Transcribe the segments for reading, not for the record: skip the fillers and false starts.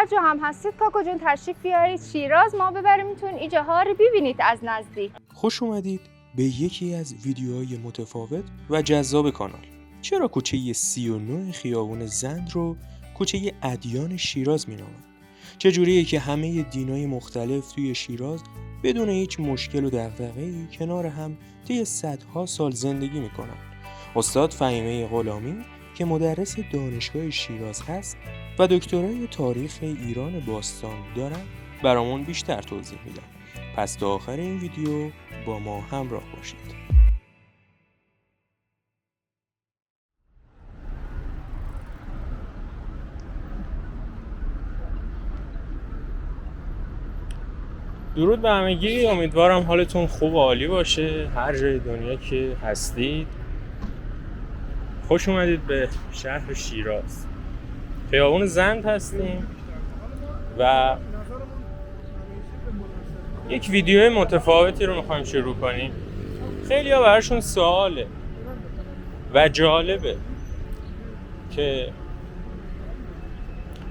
هر جا هم هستید کاکو جون تشریف بیارید شیراز، ما ببریمتون اینجاها رو ببینید از نزدیک. خوش اومدید به یکی از ویدیوهای متفاوت و جذاب کانال. چرا کوچه 39 خیابون زند رو کوچه ادیان شیراز می‌نامند؟ چجوریه که همه دینای مختلف توی شیراز بدون هیچ مشکل و دغدغه‌ای کنار هم طی صدها سال زندگی می‌کنن؟ استاد فهیمه غلامی که مدرس دانشگاه شیراز هست و دکترای تاریخ ایران باستان دارن برامون بیشتر توضیح میدن. پس تا آخر این ویدیو با ما همراه باشید. درود به همگی، امیدوارم حالتون خوب و عالی باشه هر جای دنیا که هستید. خوش اومدید به شهر شیراز. خیابون زند هستیم و یک ویدیو متفاوتی رو میخوایم شروع کنیم. خیلی ها براشون سواله و جالبه که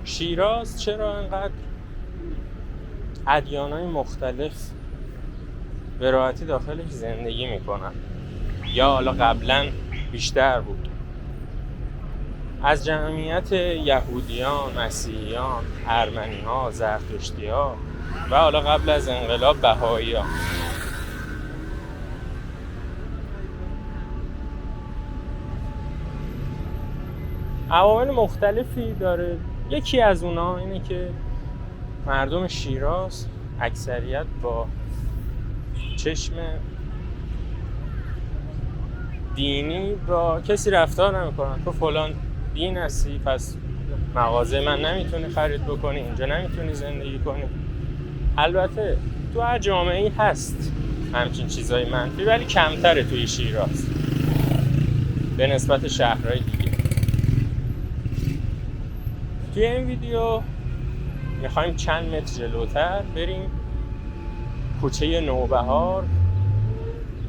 شیراز چرا انقدر ادیان‌های مختلف به راحتی داخلش زندگی میکنن، یا حالا قبلا بیشتر بود. از جمعیت یهودیان، مسیحیان، ارمنی‌ها، زرتشتی‌ها و حالا قبل از انقلاب بهائی‌ها. عوامل مختلفی داره. یکی از اونها اینه که مردم شیراز اکثریت با چشم دینی با کسی رفتار نمی‌کنن. تو فلان دین هستی پس مغازه من نمیتونی خرید بکنی، اینجا نمیتونی زندگی کنی. البته تو هر جامعه‌ای هست همچین چیزای منفی، ولی کمتره توی شیراز به نسبت شهرهای دیگه. توی این ویدیو میخوایم چند متر جلوتر بریم کوچه نوبهار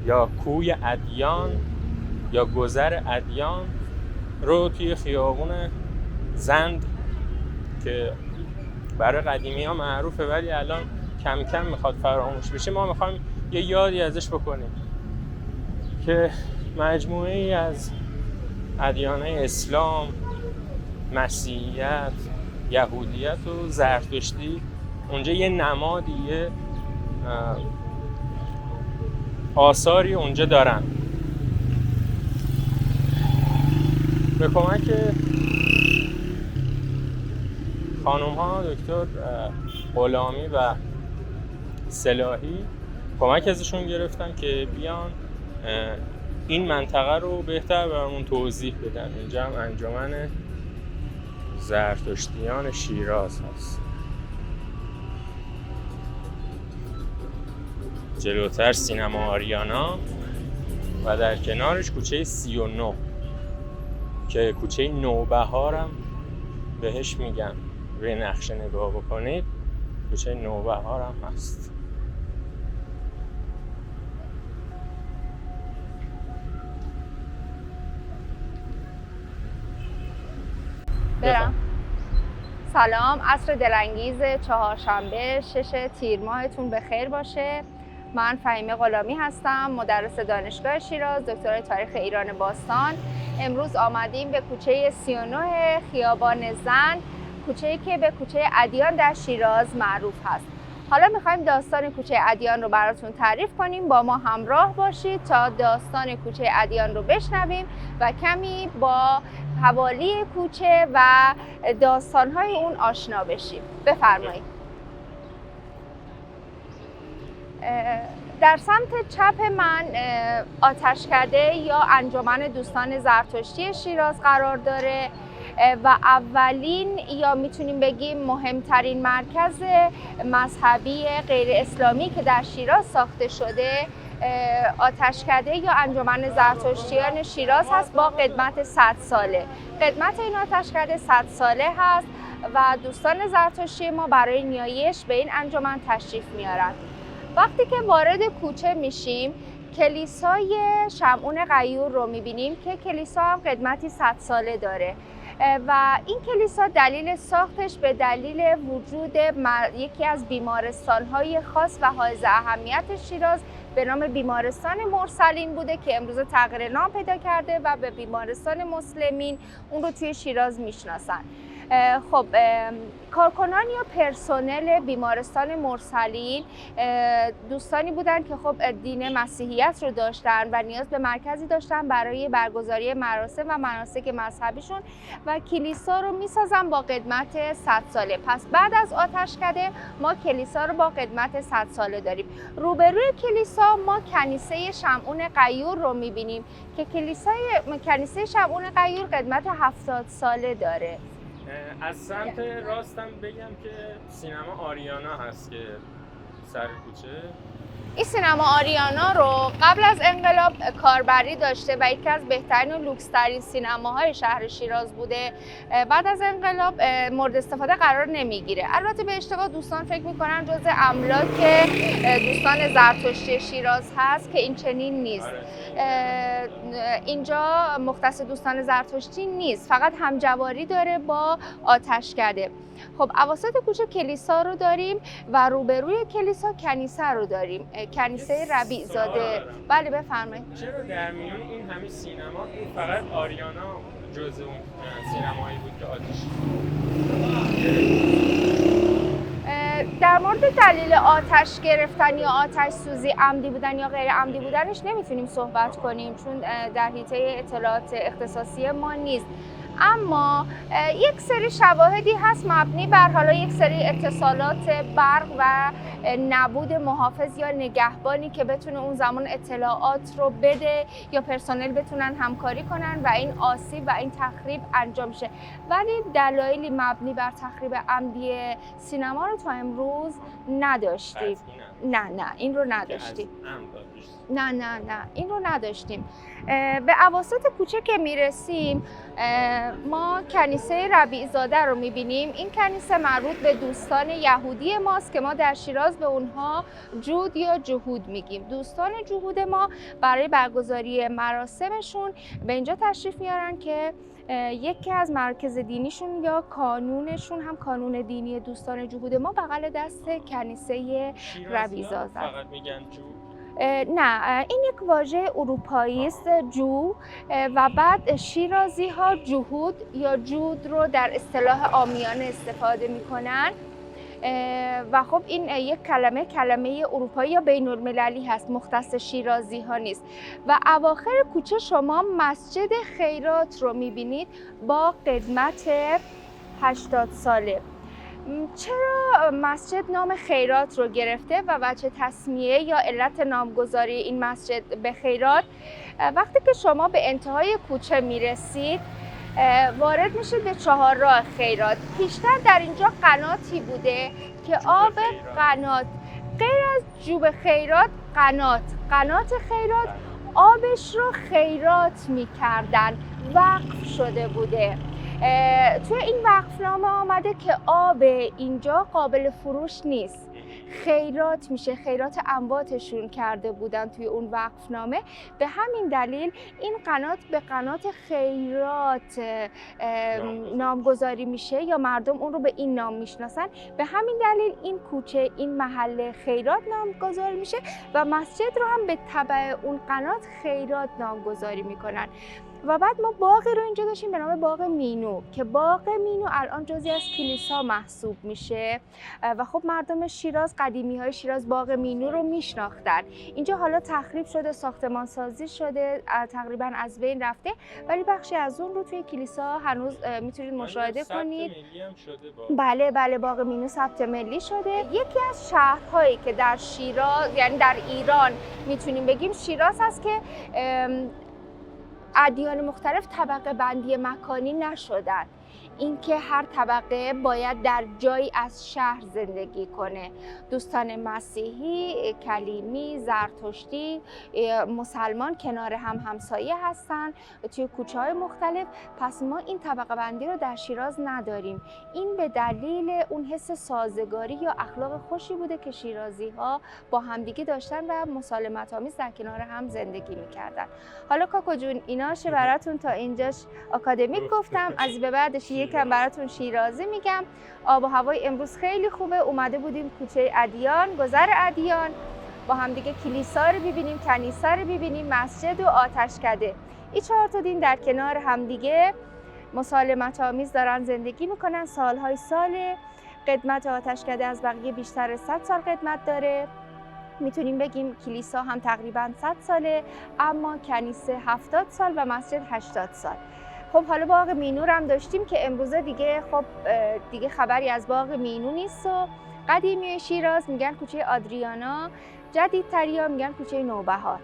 یا کوی ادیان یا گذر ادیان رو توی خیابون زند که برای قدیمی ها معروفه ولی الان کم کم میخواد فراموش بشه، ما میخوایم یه یادی ازش بکنیم که مجموعه ای از ادیان‌های اسلام، مسیحیت، یهودیت و زرتشتی اونجا یه نمادی، یه آثاری اونجا دارن. به کمک خانوم ها دکتر غلامی و صلاحی کمک ازشون گرفتم که بیان این منطقه رو بهتر برامون توضیح بدن. اینجا هم انجمن زرتشتیان شیراز هست. جلوتر سینما آریانا و در کنارش کوچه 39 که کوچه نوبهارم بهش میگن. روی نقشه نگاه بکنید کوچه نوبهارم هست. برم. سلام، عصر دلانگیز چهارشنبه 6 تیر ماهتون بخیر باشه. من فهیمه غلامی هستم، مدرس دانشگاه شیراز، دکترای تاریخ ایران باستان. امروز آمدیم به کوچه 39 خیابان زند، کوچه‌ای که به کوچه ادیان در شیراز معروف هست. حالا می‌خوایم داستان کوچه ادیان رو براتون تعریف کنیم. با ما همراه باشید تا داستان کوچه ادیان رو بشنویم و کمی با حوالی کوچه و داستان‌های اون آشنا بشیم. بفرمایید. در سمت چپ من آتشکده یا انجمن دوستان زرتشتی شیراز قرار داره و اولین یا میتونیم بگیم مهمترین مرکز مذهبی غیر اسلامی که در شیراز ساخته شده آتشکده یا انجمن زرتشتیان شیراز هست با قدمت 100 ساله. قدمت این آتشکده 100 ساله هست و دوستان زرتشتی ما برای نیایش به این انجمن تشریف میارن. وقتی که وارد کوچه میشیم کلیسای شمعون غیور رو میبینیم که کلیسا هم قدمتی 100 ساله داره. و این کلیسا دلیل ساختش به دلیل وجود یکی از بیمارستان‌های خاص و حائز اهمیت شیراز به نام بیمارستان مرسلین بوده که امروز تغییر نام پیدا کرده و به بیمارستان مسلمین اون رو توی شیراز میشناسن. خب کارکنان یا پرسنل بیمارستان مرسلین دوستانی بودن که خب دین مسیحیت رو داشتن و نیاز به مرکزی داشتن برای برگزاری مراسم و مناسک مذهبیشون و کلیسا رو میسازن با قدمت 100 ساله. پس بعد از آتشکده ما کلیسا رو با قدمت 100 ساله داریم. روبروی کلیسا ما کنیسه شمعون غیور رو میبینیم که کنیسه شمعون غیور قدمت 70 ساله داره. از سمت راستم بگم که سینما آریانا هست که سر کوچه. این سینما آریانا رو قبل از انقلاب کاربری داشته و یکی از بهترین و لوکس‌ترین سینماهای شهر شیراز بوده. بعد از انقلاب مورد استفاده قرار نمیگیره. البته به اشتباه دوستان فکر میکنن جزء املاک دوستان زرتشتی شیراز هست که این چنین نیست. اینجا مختص دوستان زرتشتی نیست، فقط همجواری داره با آتشکده. خب اواسط کوچه کلیسا رو داریم و روبروی کلیسا کنیسه رو داریم، کنیسه ربیع زاده. بله بفرمایید. چرا در میون این همه سینما فقط آریانا جزء اون سینمایی بود که آتش؟ در مورد دلیل آتش گرفتن یا آتش سوزی عمدی بودن یا غیر عمدی بودنش نمیتونیم صحبت کنیم چون در حیطه اطلاعات اختصاصی ما نیست. اما یک سری شواهدی هست مبنی بر حالا یک سری اتصالات برق و نبود محافظ یا نگهبانی که بتونه اون زمان اطلاعات رو بده یا پرسنل بتونن همکاری کنن و این آسیب و این تخریب انجام شه. ولی دلایلی مبنی بر تخریب عمدی سینما رو تا امروز نداشتیم. نه این رو نداشتیم. نه این رو نداشتیم. به اواسط کوچه که میرسیم ما کنیسه ربیع زاده رو میبینیم. این کنیسه مربوط به دوستان یهودی ماست که ما در شیراز به اونها جود یا جهود میگیم. دوستان جهود ما برای برگزاری مراسمشون به اینجا تشریف میارن که یکی از مراکز دینیشون یا کانونشون هم کانون دینی دوستان جهود ما بغل دست کنیسه ربیع زاده. فقط میگن جو؟ نه، این یک واژه اروپایی است، جو، و بعد شیرازی ها جهود یا جود رو در اصطلاح عامیانه استفاده میکنن و خب این یک کلمه اروپایی یا بین المللی هست، مختص شیرازی ها نیست. و اواخر کوچه شما مسجد خیرات رو میبینید با قدمت 80 ساله. چرا مسجد نام خیرات رو گرفته و وجه تسمیه یا علت نامگذاری این مسجد به خیرات؟ وقتی که شما به انتهای کوچه میرسید وارد میشید به چهارراه خیرات. پیشتر در اینجا قناتی بوده که آب قنات، غیر از جوب خیرات، قنات خیرات آبش رو خیرات میکردن، وقف شده بوده. توی این وقفنامه آمده که آب اینجا قابل فروش نیست، خیرات میشه، خیرات امواتشون کرده بودن توی اون وقفنامه. به همین دلیل این قنات به قنات خیرات نامگذاری میشه یا مردم اون رو به این نام میشناسن. به همین دلیل این کوچه، این محله خیرات نامگذاری میشه و مسجد رو هم به تبع اون قنات خیرات نامگذاری میکنن. و بعد ما باغی رو اینجا داشتیم به نام باغ مینو که باغ مینو الان جزئی از کلیسا محسوب میشه و خب مردم شیراز، قدیمی های شیراز باغ مینو رو میشناختن. اینجا حالا تخریب شده، ساختمان سازی شده، تقریبا از بین رفته، ولی بخشی از اون رو توی کلیسا هنوز میتونید مشاهده کنید. بله باغ مینو ثبت ملی شده. یکی از شهرهایی که در شیراز، یعنی در ایران میتونیم بگیم شیراز هست که ادیان مختلف طبقه بندی مکانی نشدن. اینکه هر طبقه باید در جایی از شهر زندگی کنه. دوستان مسیحی، کلیمی، زرتشتی، مسلمان کنار هم همسایه هستن توی کوچه‌های مختلف. پس ما این طبقه بندی رو در شیراز نداریم. این به دلیل اون حس سازگاری یا اخلاق خوشی بوده که شیرازی‌ها با همدیگه داشتن و مسالمت‌آمیز در کنار هم زندگی می‌کردن. حالا کاکو جون ایناشه براتون تا اینجاش آکادمیک گفتم، از به بعدش یکم براتون شیرازی میگم. آب و هوای امروز خیلی خوبه. اومده بودیم کوچه ادیان، گذر ادیان، با همدیگه کلیسا رو ببینیم، کنیسه رو ببینیم، مسجد و آتشکده. این 4 تا دین در کنار همدیگه مسالمت آمیز دارن زندگی میکنن. سالهای سال قدمت آتشکده از بقیه بیشتر 100 سال قدمت داره. میتونیم بگیم کلیسا هم تقریبا 100 ساله، اما کنیسه 70 سال و مسجد 80 سال. خب حالا باغ مینور هم داشتیم که امروزه دیگه خب دیگه خبری از باغ مینو نیست و قدیمی شیراز میگن کوچه آدریانا، جدیدتریا میگن کوچه نوبهار.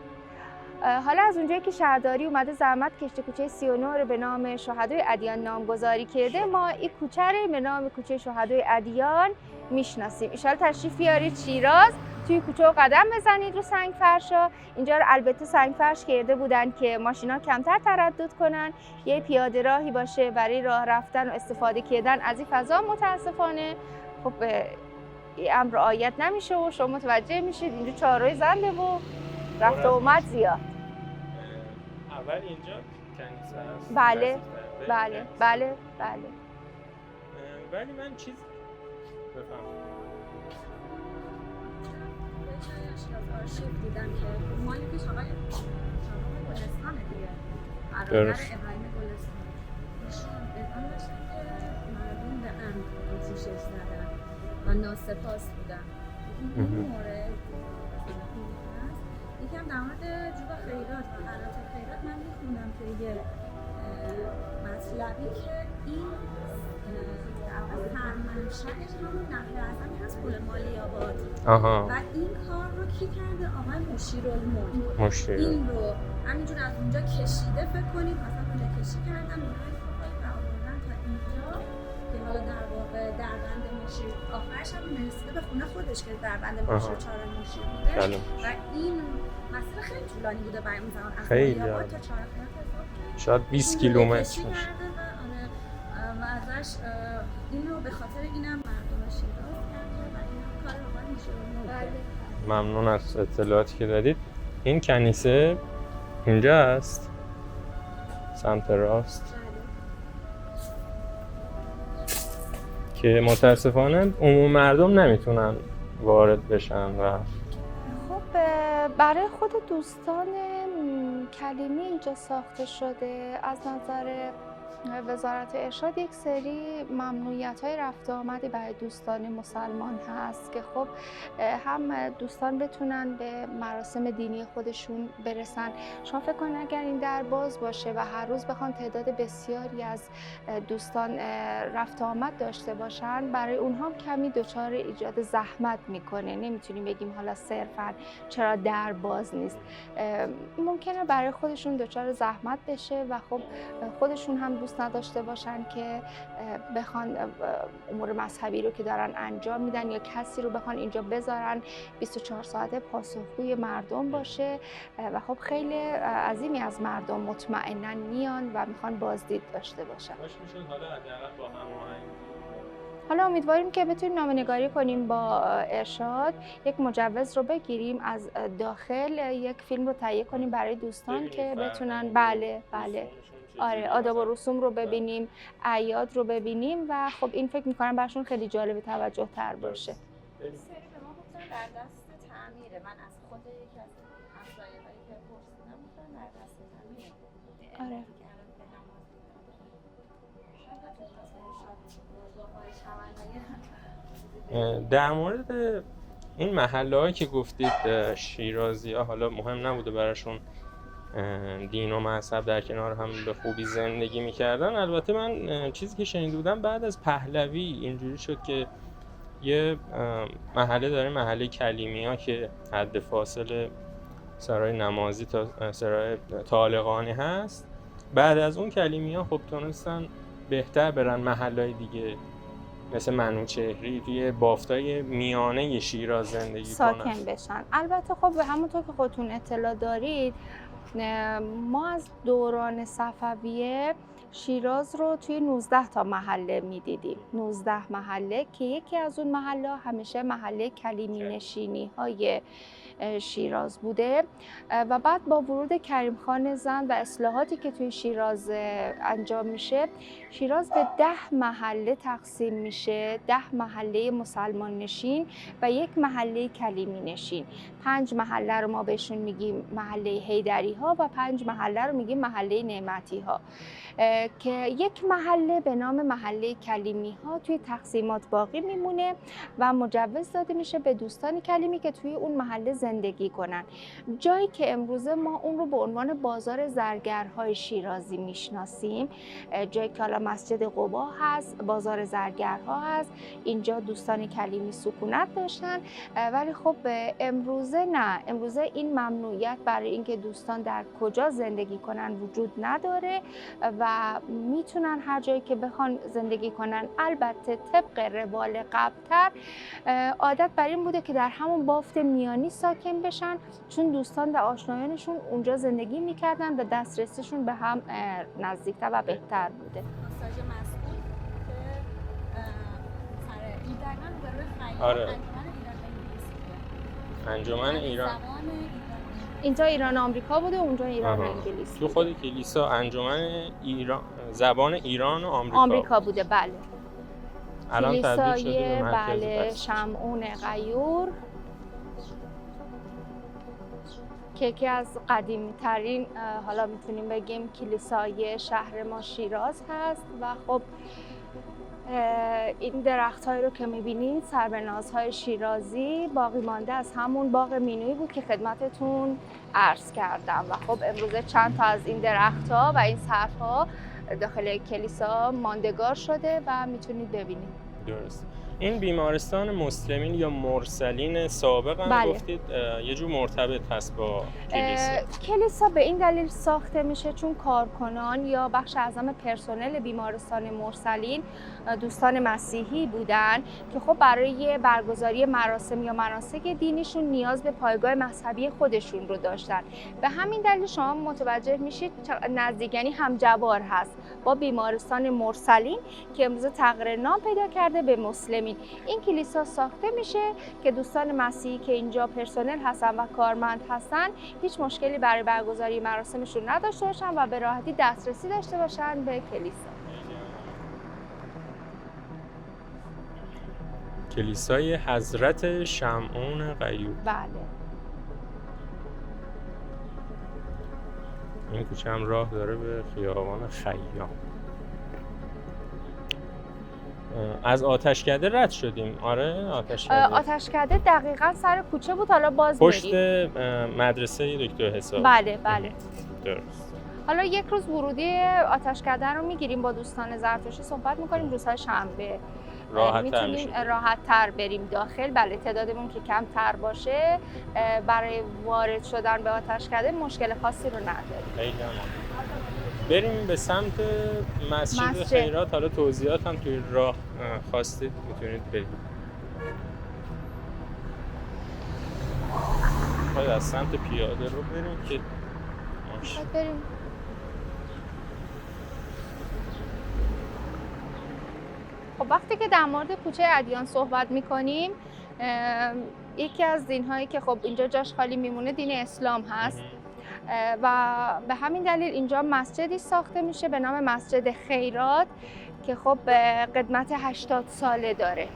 حالا از اونجایی که شهرداری اومده زحمت کشته کوچه 39 رو به نام شهدای ادیان نامگذاری کرده، ما این کوچه رو به نام کوچه شهدای ادیان میشناسیم. ان شاءالله تشریف بیارید شیراز، توی کوچه و قدم بزنید رو سنگ فرشا. اینجا رو البته سنگ فرش کرده بودن که ماشینا کمتر تردد کنن، یه پیاده راهی باشه برای راه رفتن و استفاده کردن از این فضا. متاسفانه خب این امر رعایت نمیشه و شما متوجه میشید اینجا چهارراه زنده و رفت و اومد زیاد. اول اینجا کنیسه است. بله بله بله بله. ولی من چیز بفهم آرشیو دیدم که مالکش آقای گلستانه دیگه، برادر درست. ابراهیم گلستان. ایشون ادعا داشتن که مردم به عمد آتیشش زدن و ناسپاس بودن. این مورد هست. یکم در مورد جوب خیرات و قرارات خیرات من میخوندم که یه مطلبی که این سرمنشأش همون نقل اعظمی هست پل مالی آباد. و این کار رو کی کرده؟ آقای مشیرالملک. این رو همینجور از اونجا کشیده، فکر کنید مثلا اونجا کشی کردن اونهای فوقایی و آوردن تا اینجا که حالا در واقع دربند مشیر آخرش هم رسیده به خونه خودش که دربند مشیر چهار مشیر بوده. و این مسیر خیلی طولانی بوده برای اون زمان، از مالی آباد تا چهار شاید 20 کیلومتر و ازش این رو به خاطر اینم مردم شیراز کرده و این کار رو باید میشه. ممنون از اطلاعاتی که دادید. این کنیسه اینجا است سمت راست که متاسفانه عموم مردم نمیتونن وارد بشن و خب برای خود دوستان کلیمی اینجا ساخته شده. از نظر وزارت ارشاد یک سری ممنوعیت‌های رفت و آمدی برای دوستان مسلمان هست که خب هم دوستان بتونن به مراسم دینی خودشون برسن. شما فکر کنید اگر این در باز باشه و هر روز بخوان تعداد بسیاری از دوستان رفت و آمد داشته باشن، برای اونها کمی دچار ایجاد زحمت میکنه. نمیتونیم بگیم حالا صرفاً چرا در باز نیست، ممکنه برای خودشون دچار زحمت بشه و خب خودشون هم دوست نداشته باشن که بخوان امور مذهبی رو که دارن انجام میدن یا کسی رو بخوان اینجا بذارن 24 ساعته پاسخگوی مردم باشه و خب خیلی عظیمی از مردم مطمئناً میان و میخوان بازدید داشته باشن. حالا امیدواریم که بتونیم نامه‌نگاری کنیم با ارشاد، یک مجوز رو بگیریم از داخل، یک فیلم رو تهیه کنیم برای دوستان که بتونن بله آره آداب و رسوم رو ببینیم، اعیاد رو ببینیم و خب این فکر می‌کنم براشون خیلی جالب توجه تر باشه. سری به ما گفتن در دست تعمیره. من از خود یکی از همسایه‌هایی که پرسیدم گفتن در دست تعمیره. آره. در مورد این محله‌هایی که گفتید شیرازی‌ها حالا مهم نبوده براشون دین و مذهب در کنار هم به خوبی زندگی می‌کردن، البته من چیزی که شنیده بودم بعد از پهلوی اینجوری شد که یه محله داره، محله کلیمی‌ها که حد فاصل سرای نمازی تا سرای طالقانی هست. بعد از اون کلیمی‌ها خب تونستن بهتر برن محلهای دیگه مثل منوچهری توی بافتای میانه شیراز زندگی ساکن بشن. البته خب همونطور که خودتون اطلاع دارید ما از دوران صفویه شیراز رو توی 19 تا محله میدیدیم. 19 محله که یکی از اون محله همیشه محله کلیمی نشینی های شیراز بوده و بعد با ورود کریم خان زند و اصلاحاتی که توی شیراز انجام میشه، شیراز به 10 محله تقسیم میشه، 10 محله مسلمان نشین و 1 محله کلیمی نشین. 5 محله رو ما بهشون میگیم محله حیدری ها و 5 محله رو میگیم محله نعمتی ها، که 1 محله به نام محله کلیمی ها توی تقسیمات باقی میمونه و مجوز داده میشه به دوستان کلیمی که توی اون محله زندگی کنن. جایی که امروزه ما اون رو به عنوان بازار زرگرهای شیرازی میشناسیم، جایی که حالا مسجد قبا هست، بازار زرگرها هست، اینجا دوستان کلیمی سکونت داشتن. ولی خب امروزه نه، امروزه این ممنوعیت برای اینکه دوستان در کجا زندگی کنن وجود نداره و میتونن هر جایی که بخوان زندگی کنن. البته طبق روال قبل‌تر عادت بر این بوده که در همون بافت میانی ساکن بشن، چون دوستان و آشنایانشون اونجا زندگی میکردن و دسترسیشون به هم نزدیکتر و بهتر بوده. پاساژ مسئول که سر این دقیقاً روبروی خیام آره. انجمن ایران انگلیسی بوده. انجمن ایران. اینجا ایران آمریکا بوده، اونجا ایران انگلیس. تو خود کلیسا انجمن ایران زبان ایران و آمریکا بوده. بله. الان تبدیل شده به مرکز بله شمعون غیور که یکی از قدیمی ترین حالا میتونیم بگیم کلیسای شهر ما شیراز هست و خب این درخت هایی رو که میبینید سربنازهای شیرازی باقی مانده از همون باغ مینویی بود که خدمتتون عرض کردم و خب امروزه چند تا از این درخت ها و این سرف ها داخل کلیسا ماندگار شده و میتونید ببینید. درست. این بیمارستان مسلمین یا مرسلین سابق هم بله. گفتید یه جور مرتبط هست با کلیسا. کلیسا به این دلیل ساخته میشه چون کارکنان یا بخش اعظم پرسنل بیمارستان مرسلین دوستان مسیحی بودن که خب برای برگزاری مراسم یا مناسک دینیشون نیاز به پایگاه مذهبی خودشون رو داشتن. به همین دلیل شما متوجه میشید نزدیکی همجوار هست با بیمارستان مرسلین که امروز تغییر نام پیدا کرده به مسلمین. این کلیسا ساخته میشه که دوستان مسیحی که اینجا پرسنل هستن و کارمند هستن هیچ مشکلی برای برگزاری مراسمشون نداشته باشن و به راحتی دسترسی داشته باشن به کلیسا. کلیسای حضرت شمعون غیور. بله. این کوچه هم راه داره به خیابان خیام. از آتشکده رد شدیم. آره آتشکده دقیقاً سر کوچه بود، حالا باز پشت میریم. مدرسه دکتر حساب. بله. درست. حالا یک روز ورودی آتشکده رو میگیریم با دوستان زرتشتی صحبت میکنیم. روزهای شنبه میتونیم راحت تر بریم داخل. بله تعدادمون که کمتر باشه برای وارد شدن به آتشکده مشکل خاصی رو نداریم. بریم به سمت مسجد خیرات. حالا توضیحات هم توی راه خواستید میتونید برید. باید از سمت پیاده رو بریم که بریم. خب وقتی که در مورد کوچه ادیان صحبت میکنیم یکی از دینهایی که خب اینجا جاش خالی میمونه دین اسلام هست و به همین دلیل اینجا مسجدی ساخته میشه به نام مسجد خیرات که خب قدمت 80 ساله داره.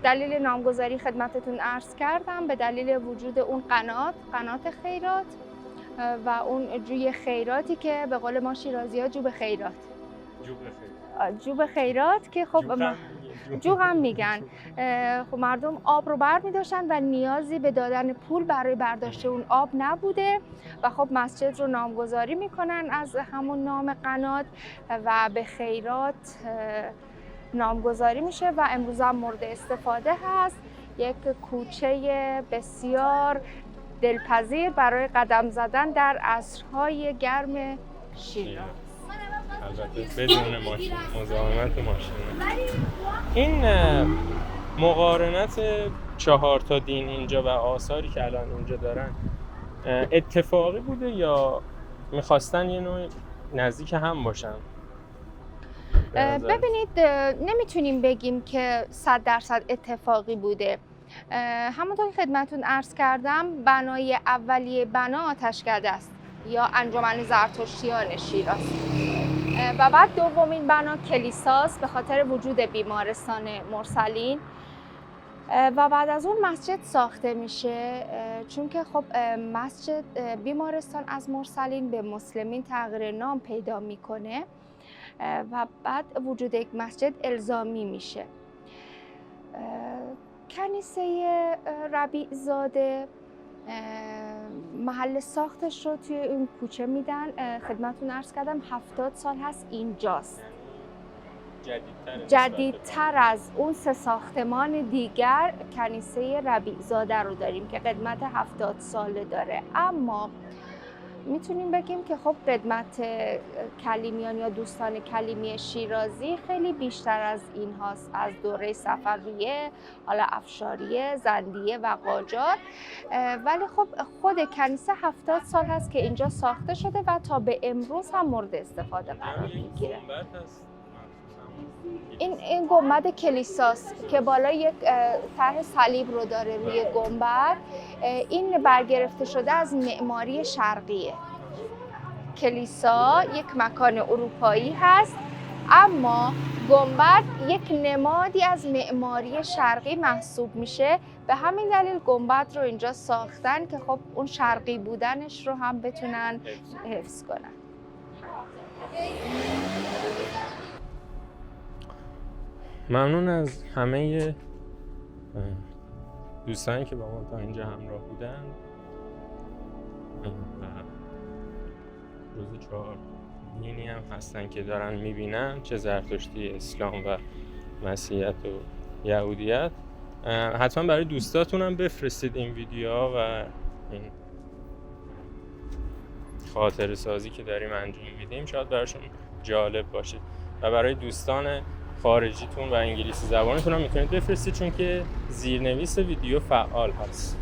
دلیل نامگذاری خدمتتون عرض کردم به دلیل وجود اون قنات خیرات و اون جوی خیراتی که به قول ما شیرازی‌ها جوب خیرات که خب جوغ هم میگن. خب مردم آب رو بر می‌داشتن و نیازی به دادن پول برای برداشت اون آب نبوده و خب مسجد رو نامگذاری میکنن از همون نام قنات و به خیرات نامگذاری میشه و امروز هم مورد استفاده هست. یک کوچه بسیار دلپذیر برای قدم زدن در عصرهای گرم شیراز. البته بدون ماشین، مزاحمت ماشین. این مقارنت 4 تا دین اینجا و آثاری که الان اینجا دارن اتفاقی بوده یا میخواستن یه نوع نزدیک هم باشن؟ ببینید نمیتونیم بگیم که 100% اتفاقی بوده. همونطور که خدمتتون عرض کردم بنای اولیه بنا آتشکده است یا انجمن زرتشتیان شیراز و بعد دومین بنا کلیساست به خاطر وجود بیمارستان مرسلین و بعد از اون مسجد ساخته میشه، چون که خب مسجد بیمارستان از مرسلین به مسلمین تغییر نام پیدا میکنه و بعد وجود یک مسجد الزامی میشه. کنیسه ربیع زاده محل ساختش رو توی اون کوچه میدن. خدمتتون عرض کردم 70 سال هست اینجاست. جدیدتر از اون 3 ساختمان دیگر کنیسه ربیع زاده رو داریم که قدمت 70 ساله داره. اما میتونیم بگیم که خب قدمت کلیمیان یا دوستان کلیمی شیرازی خیلی بیشتر از این هاست، از دوره صفویه، حالا افشاریه، زندیه و قاجار. ولی خب خود کنیسه 70 سال هست که اینجا ساخته شده و تا به امروز هم مورد استفاده قرار میگیره. این گنبد کلیساست که بالا یک طرح صلیب رو داره روی گنبد. این برگرفته شده از معماری شرقیه. کلیسا یک مکان اروپایی هست اما گنبد یک نمادی از معماری شرقی محسوب میشه. به همین دلیل گنبد رو اینجا ساختن که خب اون شرقی بودنش رو هم بتونن حفظ کنن. ممنون از همه دوستانی که با ما تا اینجا همراه بودن و روز 4 دینی هم هستن که دارن میبینن، چه زرتشتی، اسلام و مسیحیت و یهودیت. حتما برای دوستاتون هم بفرستید این ویدیوها و این خاطره سازی که داریم انجام میدیم شاید براشون جالب باشه و برای دوستان خارجیتون و انگلیسی زبانتون هم میتونید بفرستید چون که زیرنویس ویدیو فعال هست.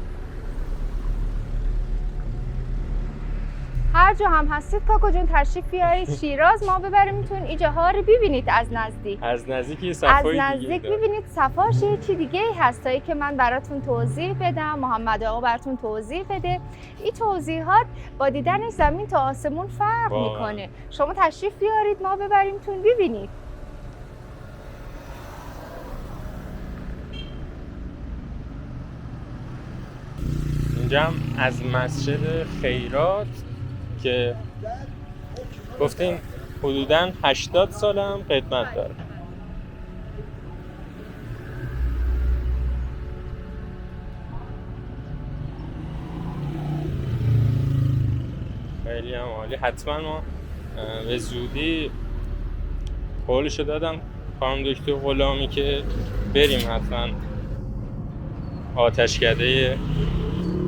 هر جا هم هستید کاکو جون تشریف بیارید شیراز، ما ببریمتون این جاها رو ببینید از نزدیک. از نزدیک یه صفای دیگه از نزدیک ببینید صفاش یه چی دیگه هست تا که من براتون توضیح بدم، محمد آقا براتون توضیح بده. این توضیحات با دیدن زمین تا آسمون فرق میکنه. شما تشریف بیارید ما ببریمتون ببینید. اینجا هم از مسجد خیرات که گفتین حدوداً 80 سال هم قدمت داره. خیلی هم عالی. حتما ما به زودی قولشو دادم خانم دکتر غلامی که بریم حتما آتشکده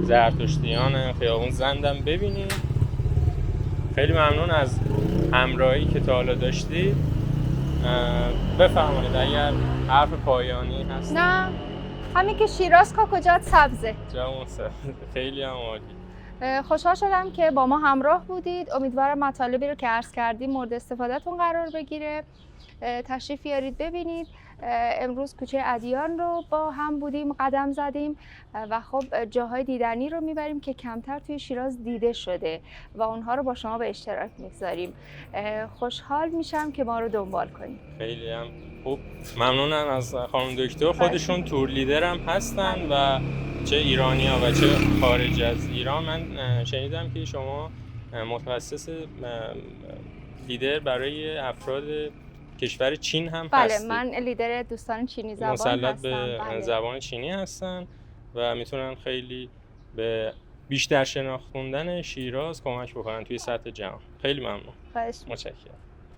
زرتشتیان خیابون زندم ببینیم. خیلی ممنون از همراهی که تا حالا داشتید. بفرمایید اگر حرف پایانی هست. نه همین که شیراز کاکوجات سبزه. جامون سبزه. خیلی هم عالی. خوشحال شدم که با ما همراه بودید. امیدوارم مطالبی رو که عرض کردیم مورد استفادهتون قرار بگیره. تشریف بیارید ببینید. امروز کوچه ادیان رو با هم بودیم، قدم زدیم و خب جاهای دیدنی رو میبریم که کمتر توی شیراز دیده شده و اونها رو با شما به اشتراک میگذاریم. خوشحال میشم که ما رو دنبال کنید. خیلی هم خوب. ممنونم از خانم دکتر. خودشون تور لیدر هم هستن و چه ایرانی‌ها و چه خارج از ایران. من شنیدم که شما متخصص لیدر برای افراد کشور چین هم هستید. بله من لیدر دوستان چینی زبان هستم. مسلط به زبان چینی هستن و میتونن خیلی به بیشتر شناختن شیراز کمک بکنن توی سطح جهان. خیلی ممنون. خواهش متشکرم.